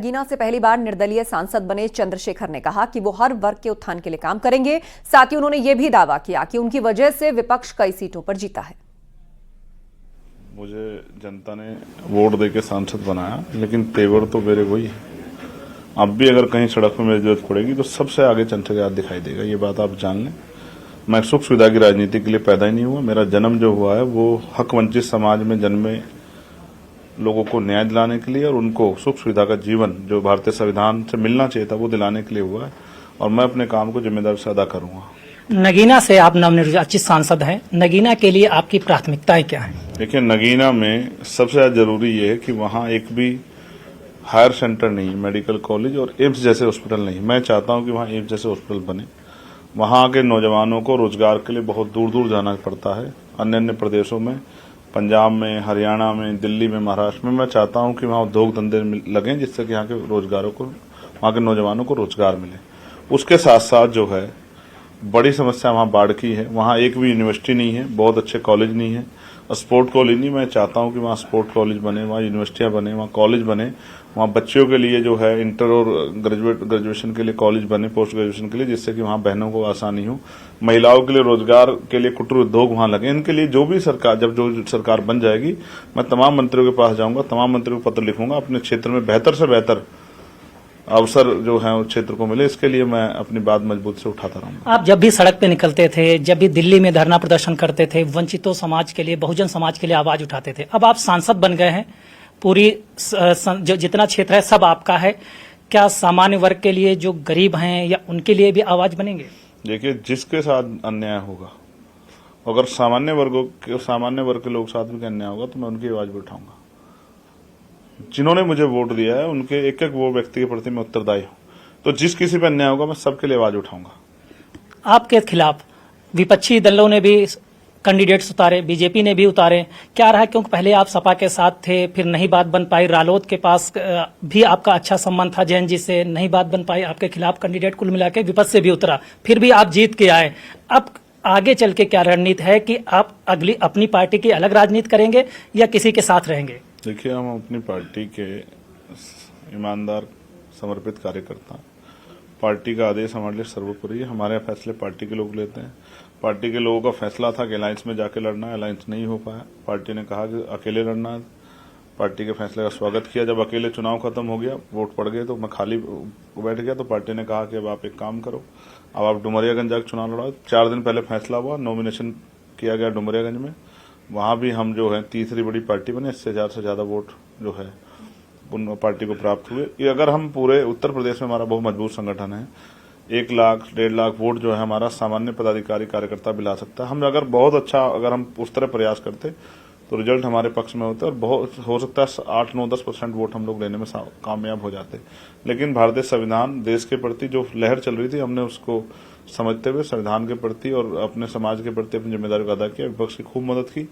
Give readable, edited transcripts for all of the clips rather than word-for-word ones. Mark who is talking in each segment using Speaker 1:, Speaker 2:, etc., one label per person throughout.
Speaker 1: नगीना से पहली बार निर्दलीय सांसद बने चंद्रशेखर ने कहा कि वो हर वर्ग के उत्थान के लिए काम करेंगे। साथ ही उन्होंने ये भी दावा किया कि उनकी वजह से विपक्ष कई सीटों पर जीता है।
Speaker 2: मुझे जनता ने वोट देके सांसद बनाया, लेकिन तेवर तो मेरे वही है। अब भी अगर कहीं सड़क पर मेरी जरूरत पड़ेगी तो सबसे आगे चंद्रशेखर यादव दिखाई देगा। ये बात आप जान लें। मैं सुख सुविधा की राजनीति के लिए पैदा ही नहीं हुआ। मेरा जन्म जो हुआ है वो हक वंचित समाज में जन्मे लोगों को न्याय दिलाने के लिए और उनको सुख सुविधा का जीवन जो भारतीय संविधान से मिलना चाहिए था वो दिलाने के लिए हुआ है, और मैं अपने काम को जिम्मेदारी से अदा करूंगा।
Speaker 3: नगीना से आप नवनिर्वाचित सांसद हैं। नगीना के लिए आपकी प्राथमिकताएं क्या हैं?
Speaker 2: देखिए, नगीना में सबसे ज्यादा जरूरी ये है कि वहाँ एक भी हायर सेंटर नहीं, मेडिकल कॉलेज और एम्स जैसे हॉस्पिटल नहीं। मैं चाहता हूँ कि वहाँ एम्स जैसे हॉस्पिटल बने। वहाँ के नौजवानों को रोजगार के लिए बहुत दूर दूर जाना पड़ता है, अन्य अन्य प्रदेशों में, पंजाब में, हरियाणा में, दिल्ली में, महाराष्ट्र में। मैं चाहता हूं कि वहां उद्योग धंधे लगें जिससे कि यहाँ के रोजगारों को, वहां के नौजवानों को रोजगार मिले। उसके साथ साथ जो है बड़ी समस्या वहां बाढ़ की है। वहां एक भी यूनिवर्सिटी नहीं है, बहुत अच्छे कॉलेज नहीं है, स्पोर्ट कॉलेज नहीं। मैं चाहता हूं कि वहां स्पोर्ट कॉलेज बने, वहां यूनिवर्सिटियां बने, वहां कॉलेज बने, वहां बच्चियों के लिए जो है इंटर और ग्रेजुएशन के लिए कॉलेज बने, पोस्ट ग्रेजुएशन के लिए, जिससे कि वहां बहनों को आसानी हो। महिलाओं के लिए रोजगार के लिए कुटीर उद्योग वहां लगे। इनके लिए जो भी सरकार, जब जो सरकार बन जाएगी, मैं तमाम मंत्रियों के पास जाऊंगा, तमाम मंत्रियों को पत्र लिखूंगा, अपने क्षेत्र में बेहतर से बेहतर अवसर जो है उस क्षेत्र को मिले। इसके लिए मैं अपनी बात मजबूत से उठाता रहूंगा।
Speaker 3: आप जब भी सड़क पे निकलते थे, जब भी दिल्ली में धरना प्रदर्शन करते थे, वंचितों समाज के लिए, बहुजन समाज के लिए आवाज उठाते थे। अब आप सांसद बन गए हैं, पूरी जो जितना क्षेत्र है सब आपका है। क्या सामान्य वर्ग के लिए, जो गरीब हैं, या उनके लिए भी आवाज बनेंगे?
Speaker 2: देखिए, जिसके साथ अन्याय होगा, अगर सामान्य वर्ग के लोग साथ में अन्याय होगा तो मैं उनकी आवाज भी उठाऊंगा। जिन्होंने मुझे वोट दिया है उनके एक एक वो व्यक्ति के प्रति मैं उत्तरदायी हूं, तो जिस किसी पर अन्याय होगा मैं सबके लिए आवाज उठाऊंगा।
Speaker 3: आपके खिलाफ विपक्षी दलों ने भी कैंडिडेट्स उतारे, बीजेपी ने भी उतारे। क्या रहा? क्योंकि पहले आप सपा के साथ थे, फिर नहीं बात बन पाई। रालोद के पास भी आपका अच्छा संबंध था जैन जी से, नहीं बात बन पाई। आपके खिलाफ कैंडिडेट कुल मिला के विपक्ष से भी उतरा, फिर भी आप जीत के आए। अब आगे चल के क्या रणनीति है कि आप अगली अपनी पार्टी की अलग राजनीति करेंगे या किसी के साथ रहेंगे?
Speaker 2: देखिए, हम अपनी पार्टी के ईमानदार समर्पित कार्यकर्ता हैं। पार्टी का आदेश हमारे लिए सर्वोपरि है। हमारे फैसले पार्टी के लोग लेते हैं। पार्टी के लोगों का फैसला था कि अलायंस में जाके लड़ना है, अलायंस नहीं हो पाया। पार्टी ने कहा कि अकेले लड़ना है। पार्टी के फैसले का स्वागत किया। जब अकेले चुनाव खत्म हो गया, वोट पड़ गए, तो मैं खाली बैठ गया, तो पार्टी ने कहा कि अब आप एक काम करो, अब आप डुमरियागंज जाकर चुनाव लड़ाओ। 4 दिन पहले फैसला हुआ, नॉमिनेशन किया गया डुमरियागंज में। वहां भी हम जो है तीसरी बड़ी पार्टी बने। इससे ज्यादा वोट जो है उन पार्टी को प्राप्त हुए। ये अगर हम पूरे उत्तर प्रदेश में, हमारा बहुत मजबूत संगठन है, 1 लाख 1.5 लाख वोट जो है हमारा सामान्य पदाधिकारी कार्यकर्ता भी ला सकता है। हम अगर बहुत अच्छा, अगर हम उस तरह प्रयास करते तो रिजल्ट हमारे पक्ष में होते और बहुत हो सकता है 8, 9, 10% वोट हम लोग लेने में कामयाब हो जाते। लेकिन भारतीय संविधान, देश के प्रति जो लहर चल रही थी, हमने उसको समझते हुए संविधान के प्रति और अपने समाज के प्रति अपनी जिम्मेदारी को अदा किया। विपक्ष की खूब मदद की,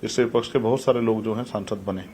Speaker 2: जिससे विपक्ष के बहुत सारे लोग जो हैं सांसद बने।